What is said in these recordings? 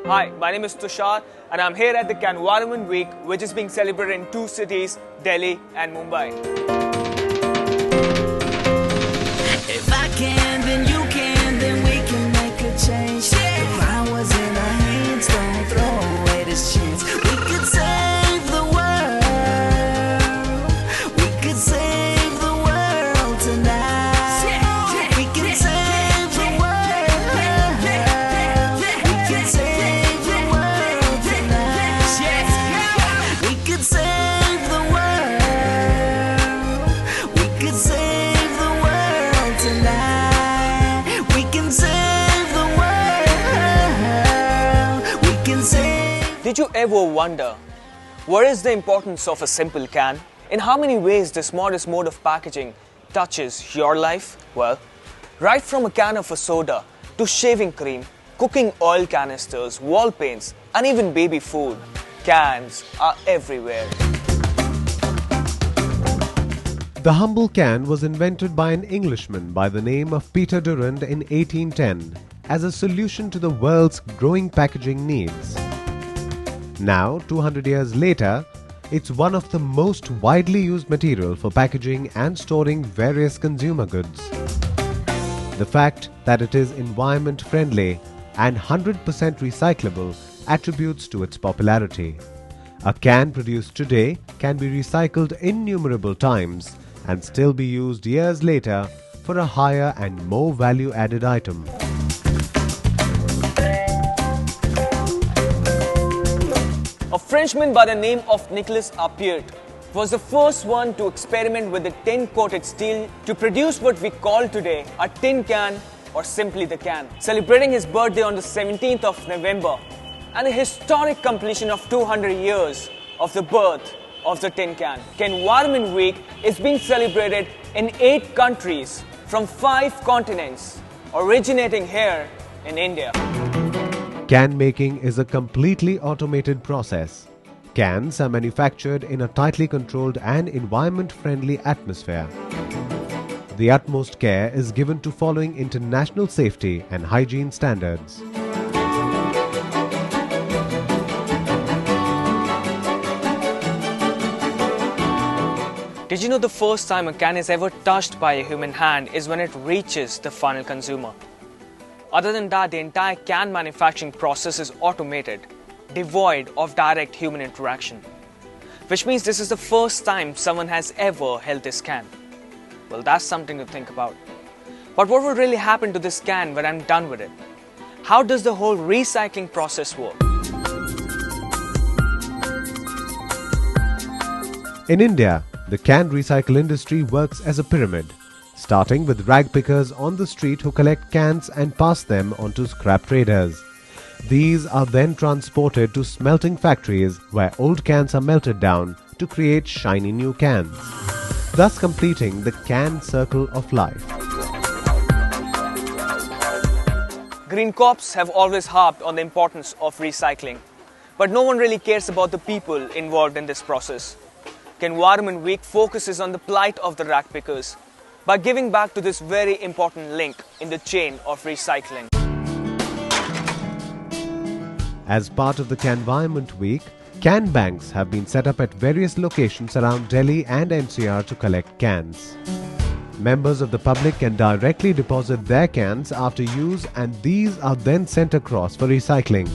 Hi, my name is Tushar and I'm here at the Vironment Week, which is being celebrated in two cities, Delhi and Mumbai. If I can, then you can, then we can make a change. If I was in our hands, don't throw away this chance. We could save the world. We could save the world tonight. We could save the world. We could save the world tonight. We could save the world. We could save the world tonight. We can save the world. We can save. Did you ever wonder, what is the importance of a simple can? In how many ways this modest mode of packaging touches your life? Well, right from a can of a soda to shaving cream, cooking oil canisters, wall paints, and even baby food, cans are everywhere. The humble can was invented by an Englishman by the name of Peter Durand in 1810 as a solution to the world's growing packaging needs. Now, 200 years later, it's one of the most widely used material for packaging and storing various consumer goods. The fact that it is environment friendly and 100% recyclable attributes to its popularity. A can produced today can be recycled innumerable times and still be used years later for a higher and more value-added item. A Frenchman by the name of Nicolas Appert was the first one to experiment with the tin-coated steel to produce what we call today a tin can or simply the can. Celebrating his birthday on the 17th of November and the historic completion of 200 years of the birth of the tin can. Vironment Week is being celebrated in 8 countries from 5 continents, originating here in India. Can making is a completely automated process. Cans are manufactured in a tightly controlled and environment-friendly atmosphere. The utmost care is given to following international safety and hygiene standards. Did you know the first time a can is ever touched by a human hand is when it reaches the final consumer? Other than that, the entire can manufacturing process is automated, devoid of direct human interaction. Which means this is the first time someone has ever held this can. Well, that's something to think about. But what would really happen to this can when I'm done with it? How does the whole recycling process work? In India, the can recycle industry works as a pyramid, starting with rag pickers on the street who collect cans and pass them on to scrap traders. These are then transported to smelting factories where old cans are melted down to create shiny new cans, thus completing the can circle of life. Green Corps have always harped on the importance of recycling, but no one really cares about the people involved in this process. Vironment Week focuses on the plight of the rag pickers by giving back to this very important link in the chain of recycling. As part of the Vironment Week, can banks have been set up at various locations around Delhi and NCR to collect cans. Members of the public can directly deposit their cans after use and these are then sent across for recycling.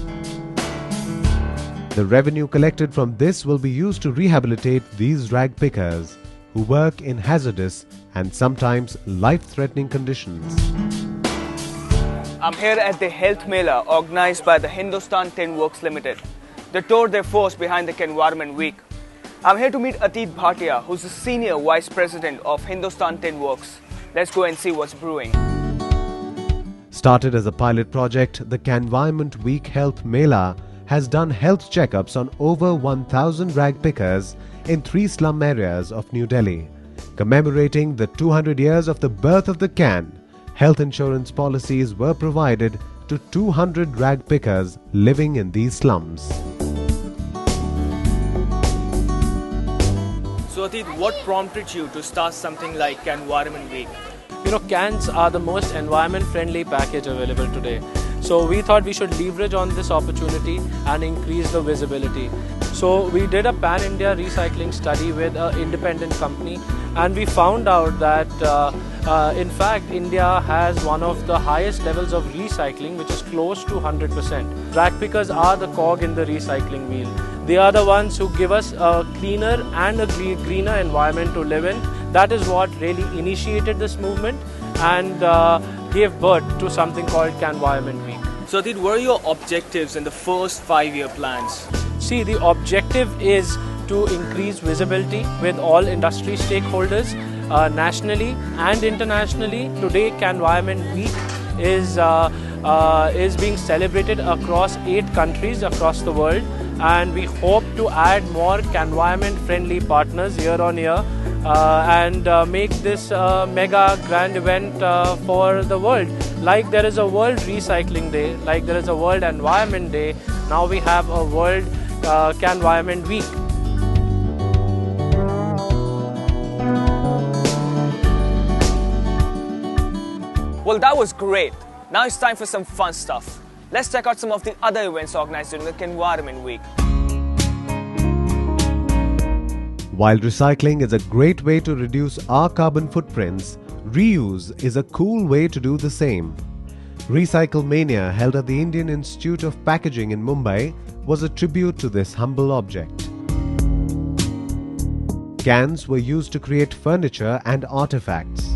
The revenue collected from this will be used to rehabilitate these rag pickers who work in hazardous and sometimes life-threatening conditions. I'm here at the Health Mela organized by the Hindustan Tin Works Limited. They toured their force behind the Vironment Week. I'm here to meet Atit Bhatia, who's the Senior Vice President of Hindustan Tin Works. Let's go and see what's brewing. Started as a pilot project, the Vironment Week Health Mela has done health checkups on over 1,000 rag pickers in 3 slum areas of New Delhi. Commemorating the 200 years of the birth of the can, health insurance policies were provided to 200 rag pickers living in these slums. So Atit, what prompted you to start something like Vironment Week? Cans are the most environment friendly package available today. So we thought we should leverage on this opportunity and increase the visibility. So we did a pan-India recycling study with an independent company, and we found out that in fact India has one of the highest levels of recycling, which is close to 100%. Rag pickers are the cog in the recycling wheel. They are the ones who give us a cleaner and a greener environment to live in. That is what really initiated this movement and gave birth to something called Environment Week. So, what were your objectives in the first 5-year plans? See, the objective is to increase visibility with all industry stakeholders nationally and internationally. Today, Environment Week is being celebrated across 8 countries across the world, and we hope to add more environment-friendly partners year on year and make this a mega grand event for the world. Like there is a World Recycling Day, like there is a World Environment Day, now we have a World Environment Week. Well, that was great. Now it's time for some fun stuff. Let's check out some of the other events organized during the Environment Week. While recycling is a great way to reduce our carbon footprints, reuse is a cool way to do the same. Recycle Mania, held at the Indian Institute of Packaging in Mumbai, was a tribute to this humble object. Cans were used to create furniture and artifacts.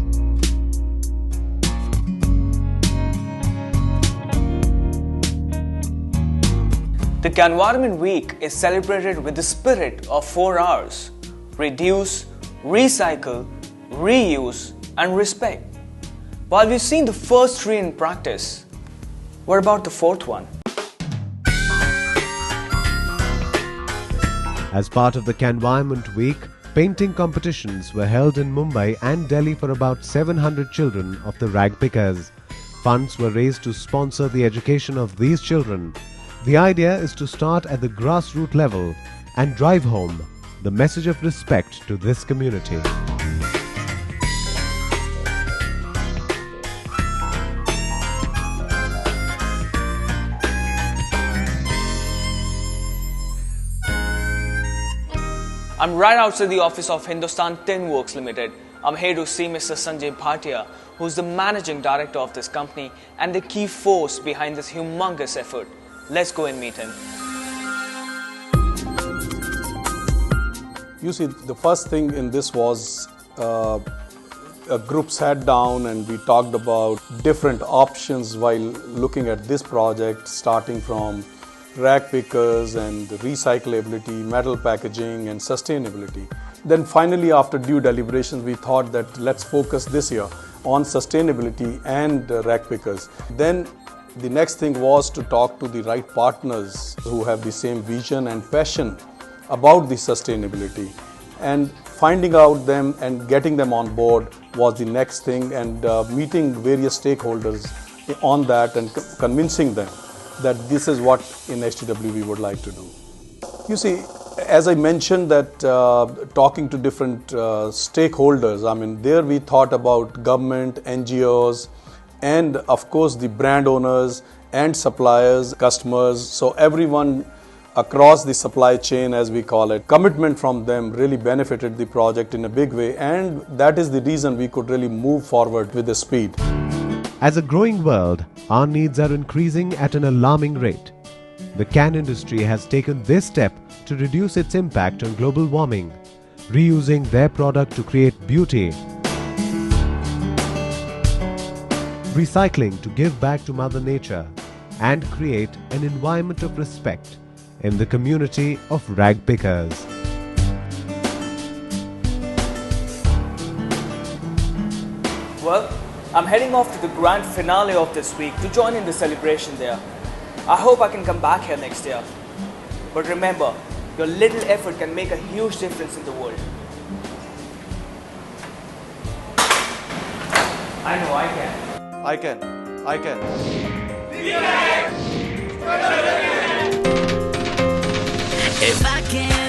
The Environment Week is celebrated with the spirit of 4 Rs: reduce, recycle, reuse, and respect. While we've seen the first 3 in practice, what about the 4th one? As part of the Environment Week, painting competitions were held in Mumbai and Delhi for about 700 children of the rag pickers. Funds were raised to sponsor the education of these children. The idea is to start at the grassroots level and drive home the message of respect to this community. I'm right outside the office of Hindustan Tin Works Limited. I'm here to see Mr. Sanjay Bhatia, who's the managing director of this company and the key force behind this humongous effort. Let's go and meet him. You see, the first thing in this was a group sat down and we talked about different options while looking at this project, starting from rag pickers and recyclability, metal packaging and sustainability. Then finally, after due deliberations, we thought that let's focus this year on sustainability and rag pickers. Then the next thing was to talk to the right partners who have the same vision and passion about the sustainability, and finding out them and getting them on board was the next thing, and meeting various stakeholders on that and convincing them that this is what in HTW we would like to do. You see, as I mentioned that talking to different stakeholders, I mean there we thought about government, NGOs, and of course the brand owners and suppliers, customers, so everyone across the supply chain, as we call it. Commitment from them really benefited the project in a big way, and that is the reason we could really move forward with the speed. As a growing world, our needs are increasing at an alarming rate. The can industry has taken this step to reduce its impact on global warming, reusing their product to create beauty, recycling to give back to Mother Nature, and create an environment of respect in the community of rag pickers. Well, I'm heading off to the grand finale of this week to join in the celebration there. I hope I can come back here next year. But remember, your little effort can make a huge difference in the world. I know I can. I can. I can. If I can